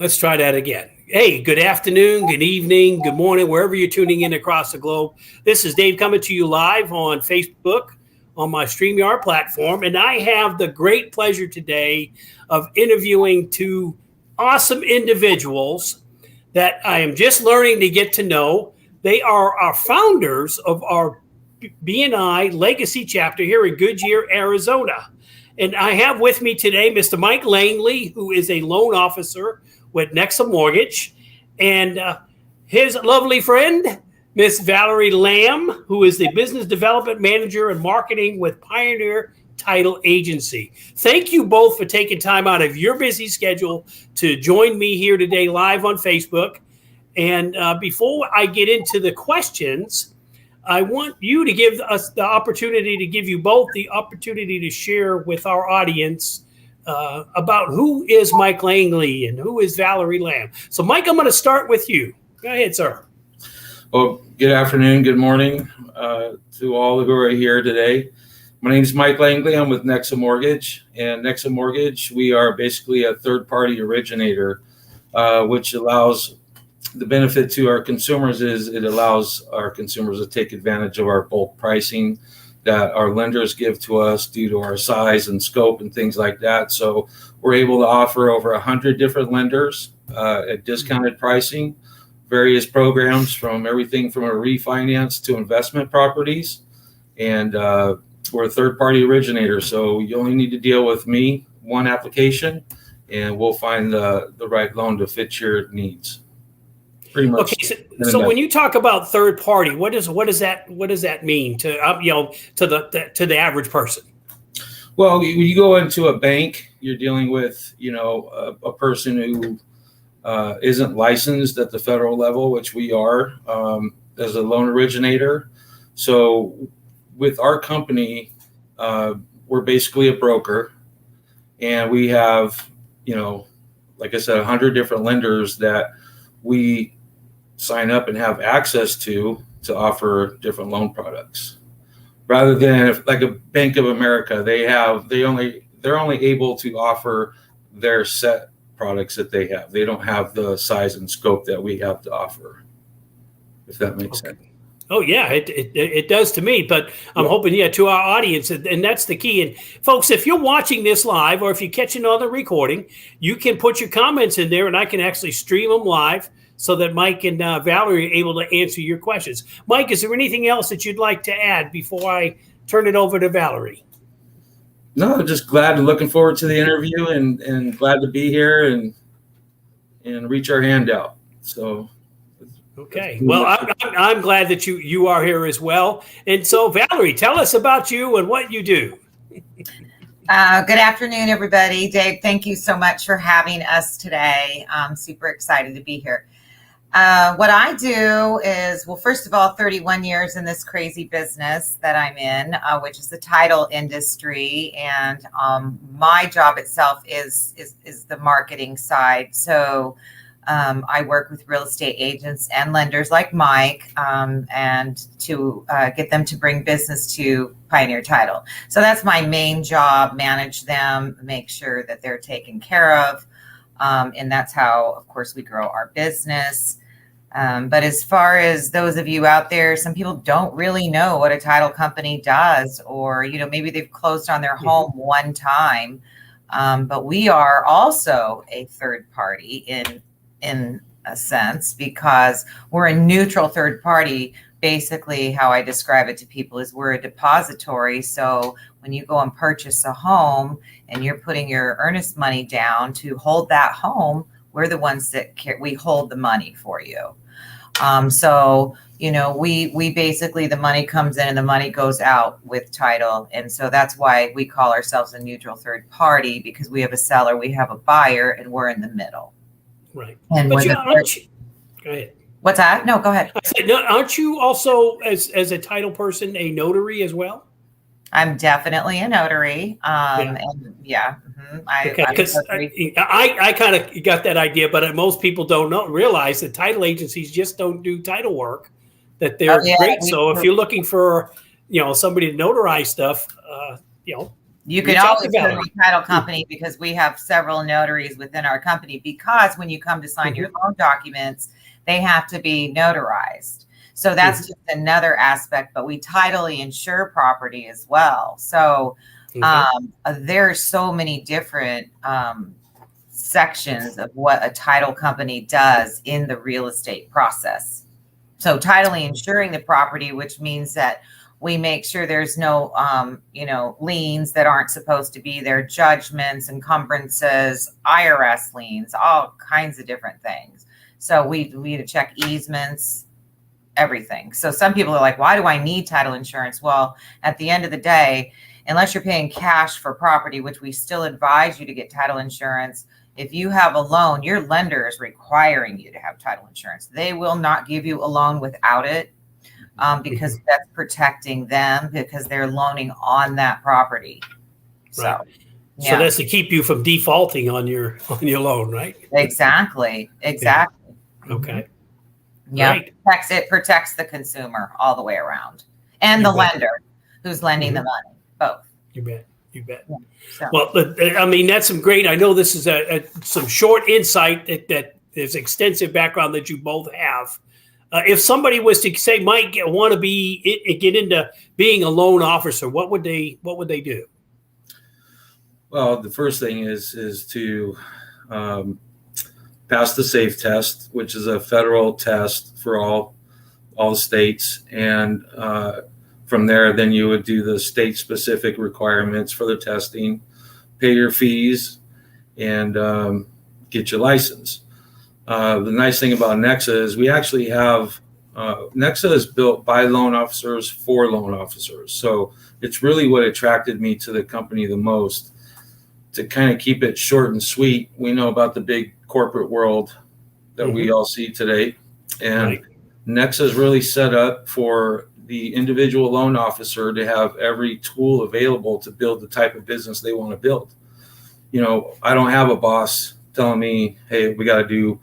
Let's try that again. Hey, good afternoon, good evening, good morning, wherever you're tuning in across the globe. This is Dave coming to you live on Facebook on my StreamYard platform. And I have the great pleasure today of interviewing two awesome individuals that I am just learning to get to know. They are our founders of our BNI Legacy chapter here in Goodyear, Arizona. And I have with me today Mr. Mike Langley, who is a loan officer with Nexa Mortgage, and his lovely friend, Miss Valerie Lamb, who is the Business Development Manager and Marketing with Pioneer Title Agency. Thank you both for taking time out of your busy schedule to join me here today live on Facebook. And before I get into the questions, I want you to give us the opportunity to give you both the opportunity to share with our audience about who is Mike Langley and who is Valerie Lamb. So, Mike, I'm going to start with you. Go ahead, sir. Well, good afternoon, good morning to all who are here today. My name is Mike Langley. I'm with Nexa Mortgage. And Nexa Mortgage, we are basically a third-party originator, which allows the benefit to our consumers is it allows our consumers to take advantage of our bulk pricing that our lenders give to us due to our size and scope and things like that. So we're able to offer over 100 different lenders at discounted pricing, various programs from everything from a refinance to investment properties. And we're a third-party originator. So you only need to deal with me, one application, and we'll find the right loan to fit your needs. Pretty much. Okay, so when you talk about third party, what does that mean to to the average person? Well, when you go into a bank, you're dealing with a person who isn't licensed at the federal level, which we are as a loan originator. So with our company, we're basically a broker, and we have like I said, 100 different lenders that we sign up and have access to offer different loan products. Rather than like a Bank of America, they're only able to offer their set products that they have. They don't have the size and scope that we have to offer, if that makes sense. Oh, yeah, it does to me, but I'm hoping, to our audience, and that's the key. And folks, if you're watching this live or if you're catching on the recording, you can put your comments in there and I can actually stream them live so that Mike and Valerie are able to answer your questions. Mike, is there anything else that you'd like to add before I turn it over to Valerie? No, just glad and looking forward to the interview and glad to be here and reach our hand out. So. Okay. Well, I'm glad that you are here as well. And so, Valerie, tell us about you and what you do. Good afternoon, everybody. Dave, thank you so much for having us today. I'm super excited to be here. What I do is, well, first of all, 31 years in this crazy business that I'm in, which is the title industry. And my job itself is the marketing side. So I work with real estate agents and lenders like Mike and to get them to bring business to Pioneer Title. So that's my main job, manage them, make sure that they're taken care of. And that's how, of course, we grow our business. But as far as those of you out there, some people don't really know what a title company does, or, maybe they've closed on their home one time. But we are also a third party in a sense, because we're a neutral third party. Basically, how I describe it to people is we're a depository. So when you go and purchase a home and you're putting your earnest money down to hold that home, we're the ones that we hold the money for you. So, we basically, the money comes in and the money goes out with title. And so that's why we call ourselves a neutral third party, because we have a seller, we have a buyer, and we're in the middle. Right. And but go ahead. What's that? No, go ahead. I said, aren't you also, as a title person, a notary as well? I'm definitely a notary. I kind of got that idea, but most people don't realize that title agencies just don't do title work, that they're great. So if you're looking for, somebody to notarize stuff, You can always put a title company because we have several notaries within our company, because when you come to sign your loan documents, they have to be notarized. So that's just another aspect, but we tidally insure property as well. So there's so many different sections of what a title company does in the real estate process. So tidally insuring the property, which means that we make sure there's no, liens that aren't supposed to be there, judgments, encumbrances, IRS liens, all kinds of different things. So we to check easements, everything. So some people are like, why do I need title insurance? Well, at the end of the day, unless you're paying cash for property, which we still advise you to get title insurance, if you have a loan, your lender is requiring you to have title insurance. They will not give you a loan without it. Because that's protecting them, because they're loaning on that property. So, so that's to keep you from defaulting on your loan, right? Exactly. Yeah. Okay. Yeah. Right. Protects the consumer all the way around, and the lender who's lending the money. Both. You bet. You bet. Yeah. So. Well, I mean, that's some great. I know this is some short insight that there's extensive background that you both have. If somebody was to say, Mike, want to get into being a loan officer, what would they do? Well, the first thing is to pass the SAFE test, which is a federal test for all states, and from there, then you would do the state-specific requirements for the testing, pay your fees, and get your license. The nice thing about Nexa is we actually have Nexa is built by loan officers for loan officers. So it's really what attracted me to the company the most, to kind of keep it short and sweet. We know about the big corporate world that we all see today. And Nexa is really set up for the individual loan officer to have every tool available to build the type of business they want to build. I don't have a boss telling me, hey, we got to do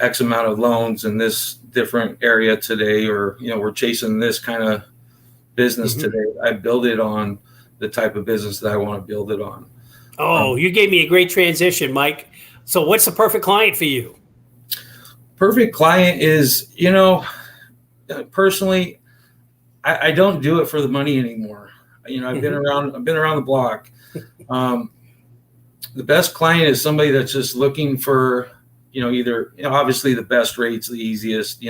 X amount of loans in this different area today, or, we're chasing this kind of business today. I build it on the type of business that I want to build it on. Oh, you gave me a great transition, Mike. So what's the perfect client for you? Perfect client is, personally, I don't do it for the money anymore. I've been around the block. The best client is somebody that's just looking for, either, obviously the best rates, the easiest,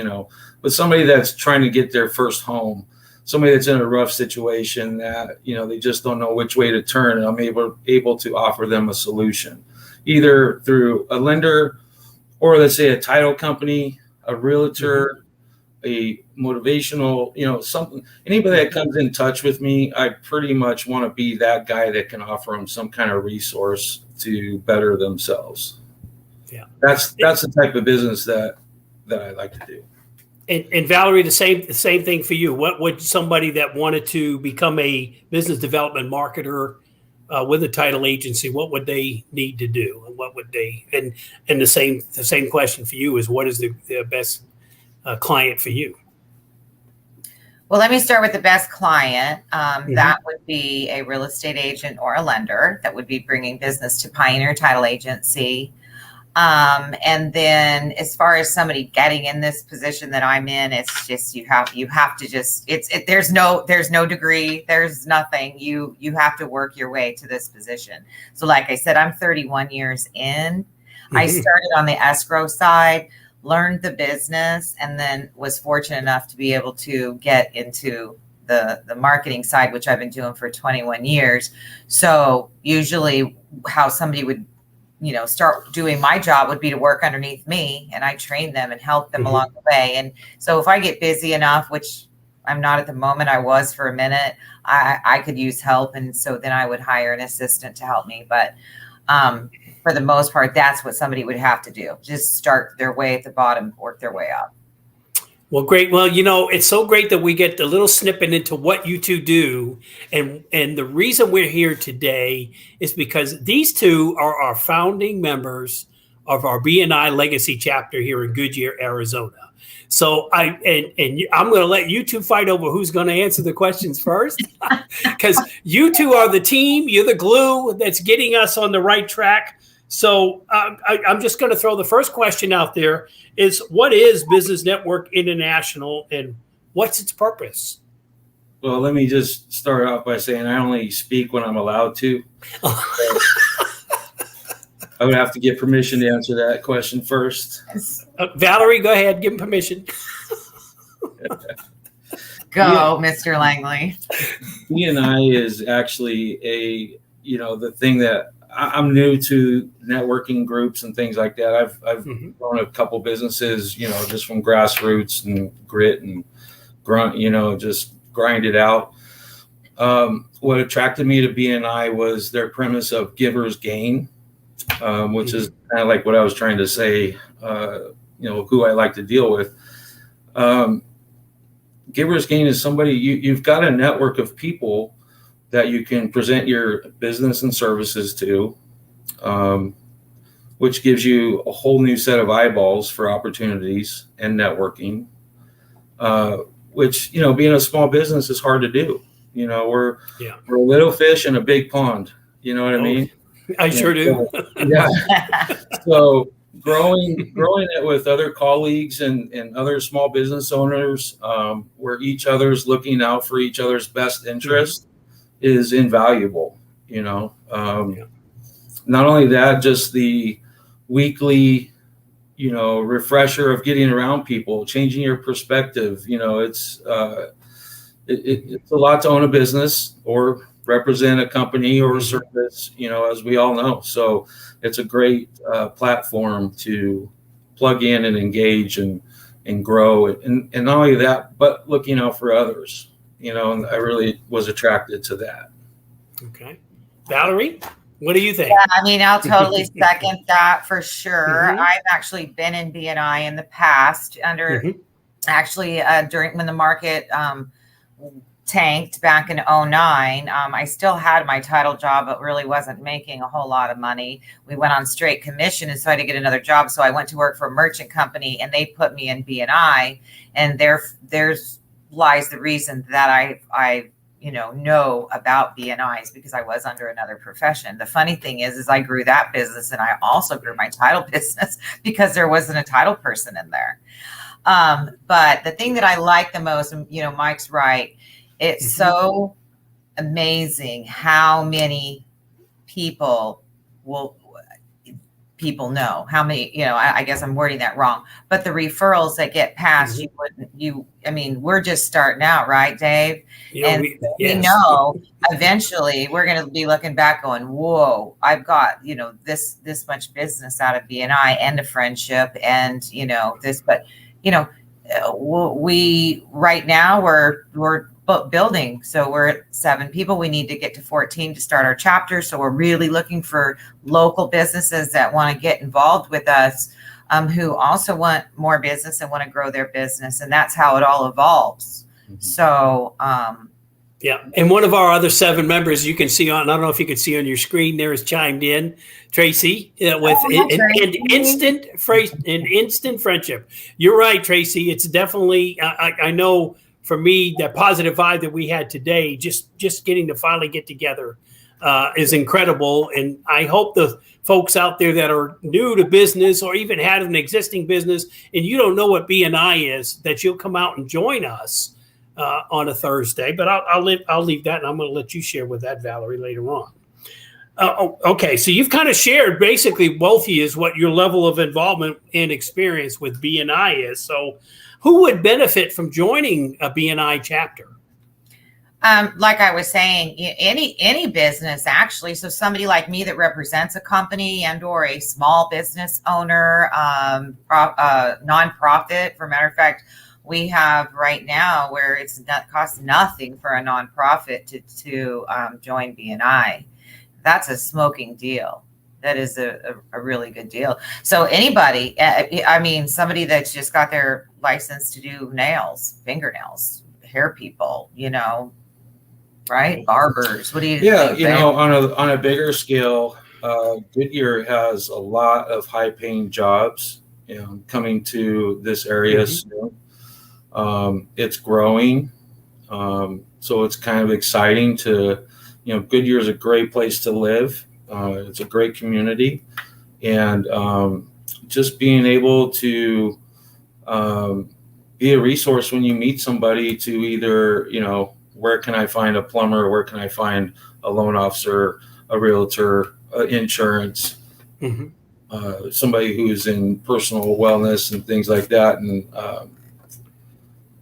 but somebody that's trying to get their first home, somebody that's in a rough situation that, they just don't know which way to turn. And I'm able to offer them a solution, either through a lender, or let's say a title company, a realtor, a motivational, something. Anybody that comes in touch with me, I pretty much want to be that guy that can offer them some kind of resource to better themselves. Yeah, that's the type of business that I like to do. And Valerie, the same thing for you. What would somebody that wanted to become a business development marketer with a title agency, what would they need to do? And what would they, and the same question for you is, what is the best client for you? Well, let me start with the best client. That would be a real estate agent or a lender that would be bringing business to Pioneer Title Agency. And then as far as somebody getting in this position that I'm in, it's just, you have to just, there's no degree, there's nothing. You have to work your way to this position. So like I said, I'm 31 years in. I started on the escrow side, learned the business, and then was fortunate enough to be able to get into the marketing side, which I've been doing for 21 years. So usually how somebody would, start doing my job would be to work underneath me, and I train them and help them along the way. And so if I get busy enough, which I'm not at the moment, I was for a minute, I could use help. And so then I would hire an assistant to help me. But for the most part, that's what somebody would have to do. Just start their way at the bottom, work their way up. Well, great. Well, it's so great that we get a little snippet into what you two do. And the reason we're here today is because these two are our founding members of our BNI Legacy chapter here in Goodyear, Arizona. So I'm going to let you two fight over who's going to answer the questions first, because you two are the team. You're the glue that's getting us on the right track. So I'm just going to throw the first question out there: is what is Business Network International, and what's its purpose? Well, let me just start off by saying I only speak when I'm allowed to. I would have to get permission to answer that question first. Valerie, go ahead. Give him permission. Go, Mr. Langley. BNI is actually the thing that I'm new to networking groups and things like that. I've run a couple businesses, just from grassroots and grit and grunt, just grind it out. What attracted me to BNI was their premise of givers gain. Which is kind of like what I was trying to say, who I like to deal with. Givers gain is somebody, you've got a network of people that you can present your business and services to, which gives you a whole new set of eyeballs for opportunities and networking, which, being a small business is hard to do. We're a little fish in a big pond. You know what I mean? I sure do. Yeah. So growing it with other colleagues and other small business owners, where each other's looking out for each other's best interest is invaluable. Not only that, just the weekly, refresher of getting around people, changing your perspective. It's a lot to own a business or represent a company or a service, as we all know. So it's a great platform to plug in and engage and grow. And not only that, but looking out for others, and I really was attracted to that. Okay. Valerie, what do you think? Yeah, I'll totally second that for sure. I've actually been in BNI in the past during when the market tanked back in 2009. I still had my title job, but really wasn't making a whole lot of money. We went on straight commission, and so I had to get another job. So I went to work for a merchant company, and they put me in BNI. And there's lies the reason that I know about BNIs, because I was under another profession. The funny thing is I grew that business, and I also grew my title business because there wasn't a title person in there. But the thing that I like the most, and Mike's right, it's so amazing how many people know how many, I guess I'm wording that wrong, but the referrals that get passed, we're just starting out, right, Dave? We know eventually we're going to be looking back going, whoa, I've got, this much business out of BNI and a friendship and, this, but, we right now we're building. So we're at 7 people. We need to get to 14 to start our chapter. So we're really looking for local businesses that want to get involved with us, who also want more business and want to grow their business. And that's how it all evolves. So, and one of our other 7 members, you can see I don't know if you can see on your screen there, is chimed in, Tracy, with an instant friendship. You're right, Tracy. It's definitely, I know, for me, that positive vibe that we had today, just getting to finally get together is incredible. And I hope the folks out there that are new to business or even had an existing business and you don't know what BNI is, that you'll come out and join us on a Thursday. But I'll leave that, and I'm going to let you share with that, Valerie, later on. Okay, so you've kind of shared basically, both of you, is what your level of involvement and experience with BNI is. So who would benefit from joining a BNI chapter? Like I was saying, any business actually. So somebody like me that represents a company and or a small business owner, nonprofit. For a matter of fact, we have right now where it's not costs nothing for a nonprofit to join BNI. That's a smoking deal. That is a really good deal. So anybody, somebody that's just got their license to do nails, fingernails, hair people, right? Barbers. What do you think? On a bigger scale, Goodyear has a lot of high-paying jobs, coming to this area soon. It's growing, so it's kind of exciting to, Goodyear is a great place to live. It's a great community, and just being able to be a resource when you meet somebody to either, where can I find a plumber, where can I find a loan officer, a realtor, insurance, somebody who's in personal wellness and things like that. And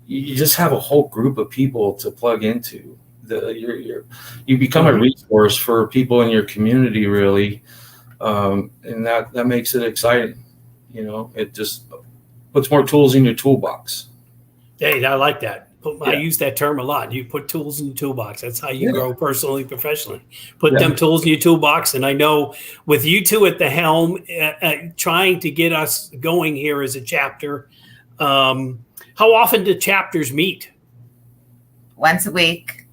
you just have a whole group of people to plug into. You become a resource for people in your community, really, and that makes it exciting. It just puts more tools in your toolbox. Hey, I like that. I use that term a lot. You put tools in your toolbox. That's how you grow personally, professionally. Put them tools in your toolbox. And I know with you two at the helm, trying to get us going here as a chapter, how often do chapters meet? Once a week.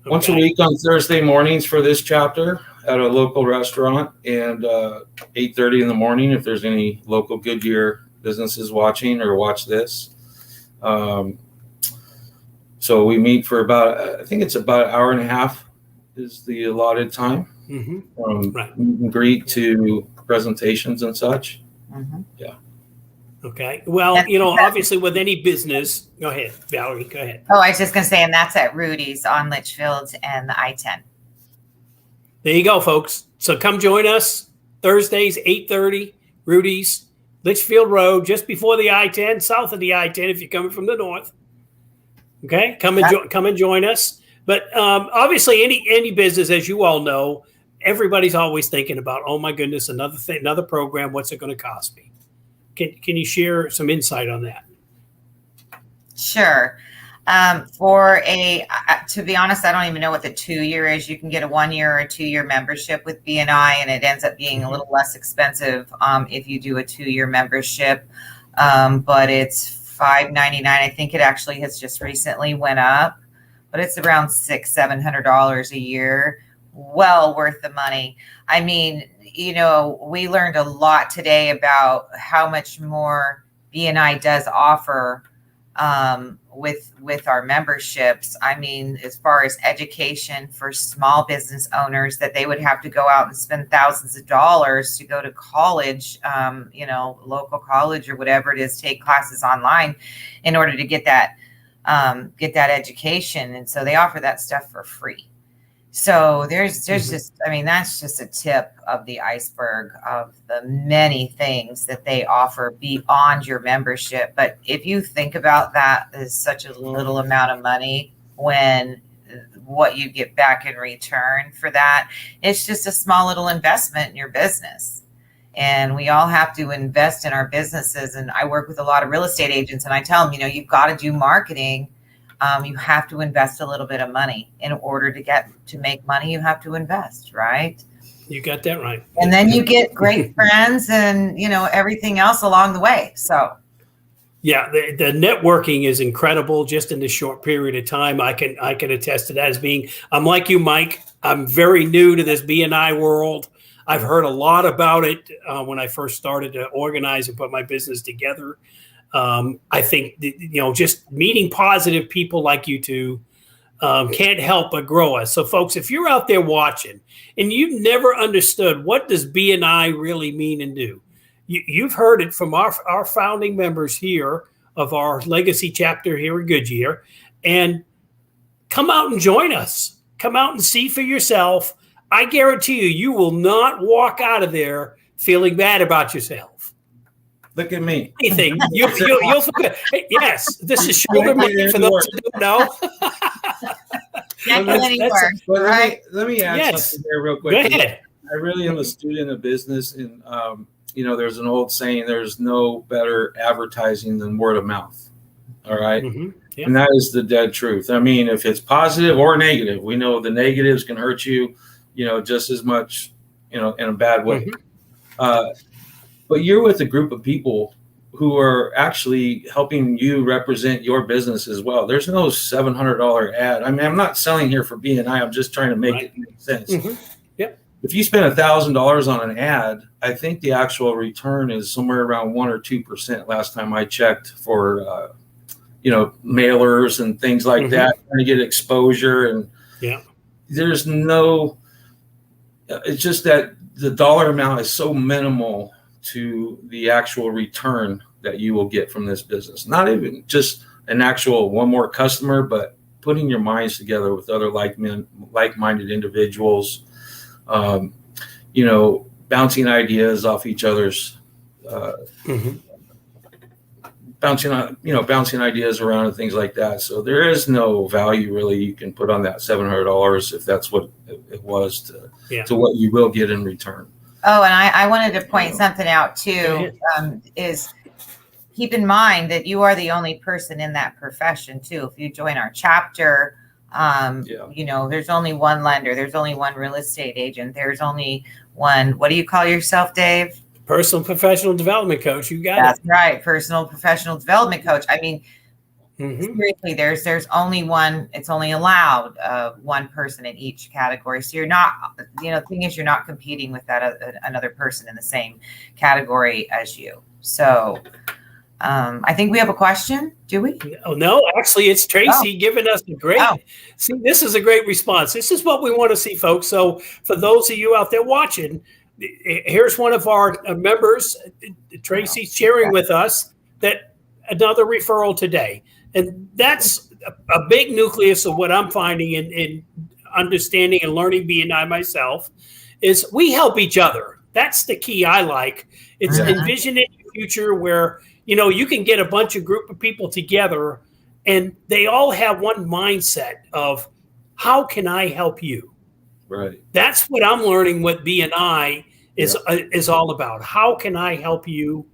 Once a week on Thursday mornings for this chapter at a local restaurant, and 8:30 in the morning if there's any local Goodyear businesses watching or watch this. So we meet for I think it's about an hour and a half is the allotted time, from meet and greet to presentations and such. Yeah. Okay. Well, obviously with any business, go ahead, Valerie, go ahead. Oh, I was just going to say, and that's at Rudy's on Litchfield and the I-10. There you go, folks. So come join us Thursdays, 8:30, Rudy's, Litchfield Road, just before the I-10, south of the I-10 if you're coming from the north. Okay, come and join us. But obviously, any business, as you all know, everybody's always thinking about, oh my goodness, another program. What's it going to cost me? Can you share some insight on that? Sure. To be honest, I don't even know what the 2-year is. You can get a 1-year or a 2-year membership with BNI, and it ends up being a little less expensive if you do a 2-year membership. But it's $5.99. I think it actually has just recently went up, but it's around $600-700 a year. Well worth the money. I mean, we learned a lot today about how much more BNI does offer with our memberships. I mean, as far as education for small business owners, that they would have to go out and spend thousands of dollars to go to college, local college or whatever it is, take classes online in order to get that education. And so they offer that stuff for free. So there's just, that's just a tip of the iceberg of the many things that they offer beyond your membership. But if you think about that as such a little amount of money, when what you get back in return for that, it's just a small little investment in your business. And we all have to invest in our businesses. And I work with a lot of real estate agents, and I tell them, you've got to do marketing. You have to invest a little bit of money in order to make money. You have to invest, right? You got that right. And then you get great friends and, everything else along the way. So, yeah, the networking is incredible just in this short period of time. I can attest to that I'm like you, Mike. I'm very new to this BNI world. I've heard a lot about it when I first started to organize and put my business together. I think, just meeting positive people like you two can't help but grow us. So, folks, if you're out there watching and you've never understood what does BNI really mean and do, you've heard it from our founding members here of our legacy chapter here at Goodyear. And come out and join us. Come out and see for yourself. I guarantee you will not walk out of there feeling bad about yourself. Look at me. Anything. You'll feel good. Yes, this is shoulder money for those who don't know. Let me add something there real quick. Go ahead. I really am a student of business, and there's an old saying: "There's no better advertising than word of mouth." All right, Yeah. And that is the dead truth. I mean, if it's positive or negative, we know the negatives can hurt you, just as much, in a bad way. But you're with a group of people who are actually helping you represent your business as well. There's no $700 ad. I mean, I'm not selling here for BNI. I'm just trying to make it make sense. Yep. if you spend $1,000 on an ad, I think the actual return is somewhere around 1 or 2%. Last time I checked for, mailers and things like that, trying to get exposure. And there's no, it's just that the dollar amount is so minimal to the actual return that you will get from this business. Not even just an actual one more customer, but putting your minds together with other like-minded individuals, bouncing ideas off each other's, bouncing ideas around and things like that. So there is no value really you can put on that $700 if that's what it was to what you will get in return. Oh, and I wanted to point something out too, is keep in mind that you are the only person in that profession too. If you join our chapter, there's only one lender, there's only one real estate agent, there's only one, what do you call yourself, Dave? Personal professional development coach. You got That's it. Right. Personal professional development coach. I mean, seriously, there's only one, it's only allowed one person in each category. So you're not, the thing is, you're not competing with another person in the same category as you. So I think we have a question. Do we? Oh, no, actually it's Tracy giving us a great, see, this is a great response. This is what we want to see, folks. So for those of you out there watching, here's one of our members, Tracy, sharing with us that another referral today. And that's a big nucleus of what I'm finding in understanding and learning BNI myself is we help each other. That's the key I like. It's envisioning a future where, you can get a bunch of group of people together and they all have one mindset of how can I help you? Right. That's what I'm learning what BNI is all about. How can I help you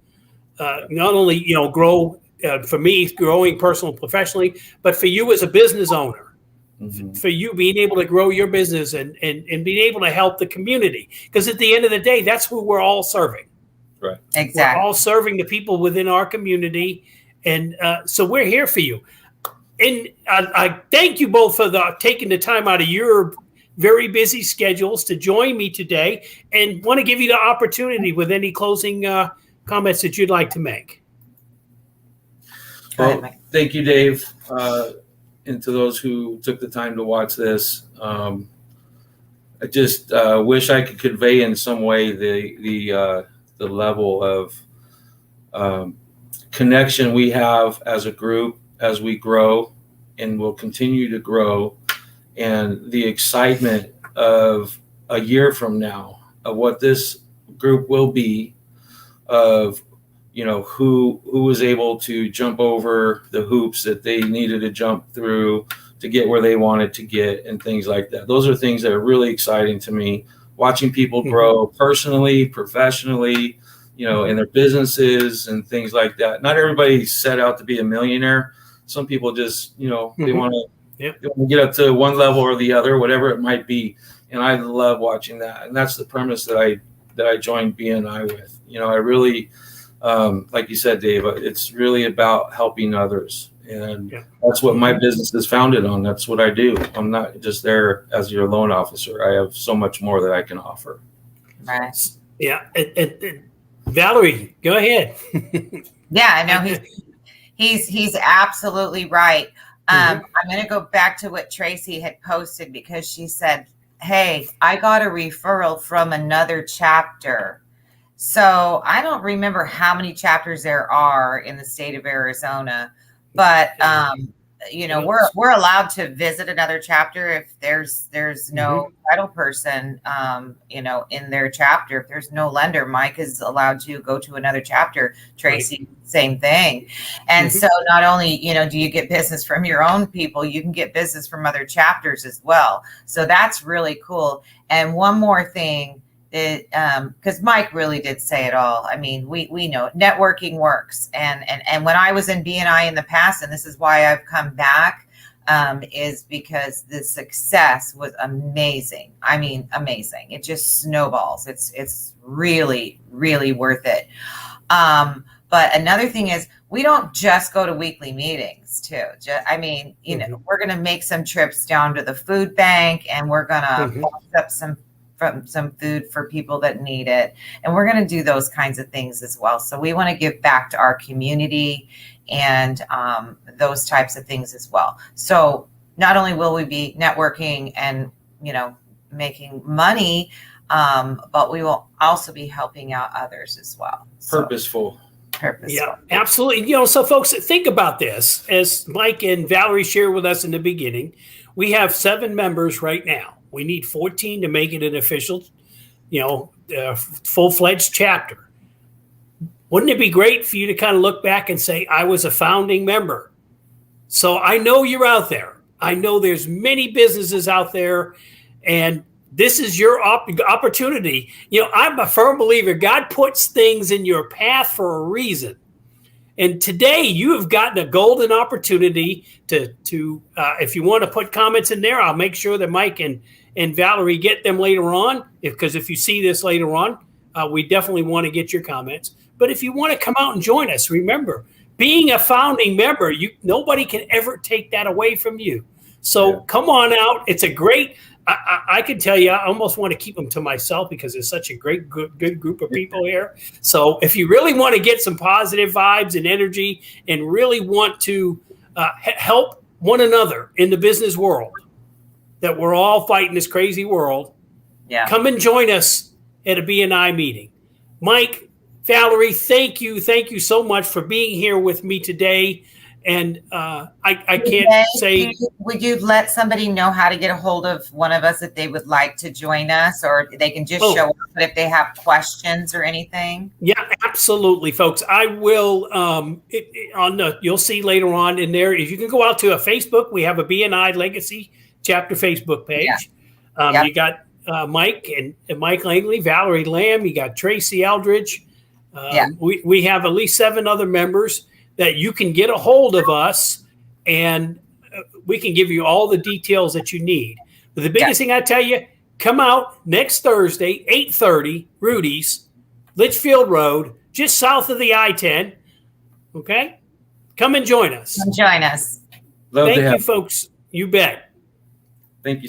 not only, grow, for me, growing personal and professionally, but for you as a business owner, for you being able to grow your business and being able to help the community. Because at the end of the day, that's who we're all serving. Right. Exactly. We're all serving the people within our community. And so we're here for you. And I thank you both for taking the time out of your very busy schedules to join me today, and want to give you the opportunity with any closing comments that you'd like to make. Well, thank you, Dave. And to those who took the time to watch this, I just wish I could convey in some way the level of connection we have as a group as we grow and will continue to grow, and the excitement of a year from now of what this group will be, of who was able to jump over the hoops that they needed to jump through to get where they wanted to get, and things like that. Those are things that are really exciting to me. Watching people grow personally, professionally, in their businesses and things like that. Not everybody set out to be a millionaire. Some people just, they want to get up to one level or the other, whatever it might be. And I love watching that. And that's the premise that I joined BNI with. I really, like you said, Dave, it's really about helping others. And that's what my business is founded on. That's what I do. I'm not just there as your loan officer. I have so much more that I can offer. Right. Yeah. And Valerie, go ahead. Yeah, no, he's absolutely right. I'm going to go back to what Tracy had posted, because she said, hey, I got a referral from another chapter. So I don't remember how many chapters there are in the state of Arizona, but we're allowed to visit another chapter if there's no title person, in their chapter. If there's no lender, Mike is allowed to go to another chapter. Tracy, same thing. And so not only, do you get business from your own people, you can get business from other chapters as well. So that's really cool. And one more thing, because Mike really did say it all. I mean, we know networking works, and when I was in BNI in the past, and this is why I've come back, is because the success was amazing. I mean, amazing. It just snowballs. It's really, really worth it. But another thing is, we don't just go to weekly meetings too. We're going to make some trips down to the food bank, and we're going to box up some some food for people that need it. And we're going to do those kinds of things as well. So we want to give back to our community and those types of things as well. So not only will we be networking and, making money, but we will also be helping out others as well. So, Purposeful. Yeah, absolutely. So folks, think about this. As Mike and Valerie shared with us in the beginning, we have 7 members right now. We need 14 to make it an official, full-fledged chapter. Wouldn't it be great for you to kind of look back and say, I was a founding member? So I know you're out there. I know there's many businesses out there, and this is your opportunity. I'm a firm believer God puts things in your path for a reason. And today you have gotten a golden opportunity to if you want to put comments in there, I'll make sure that Mike and Valerie get them later on. Because if you see this later on, we definitely want to get your comments. But if you want to come out and join us, remember, being a founding member, nobody can ever take that away from you. So come on out. It's a great, I can tell you, I almost want to keep them to myself because it's such a great, good group of people here. So if you really want to get some positive vibes and energy and really want to help one another in the business world, that we're all fighting this crazy world, come and join us at a BNI meeting. Mike, Valerie, thank you so much for being here with me today. And I can't say. Would you let somebody know how to get a hold of one of us if they would like to join us, or they can just show up if they have questions or anything? Yeah, absolutely, folks. I will. You'll see later on in there. If you can go out to a Facebook, we have a BNI Legacy Chapter Facebook page. You got Mike and Mike Langley, Valerie Lamb. You got Tracy Eldridge. We have at least 7 other members that you can get a hold of us, and we can give you all the details that you need. But the biggest thing I tell you, come out next Thursday, 8:30, Rudy's, Litchfield Road, just south of the I-10. Okay? Come and join us. Come join us. Thank you, folks. You bet. Thank you.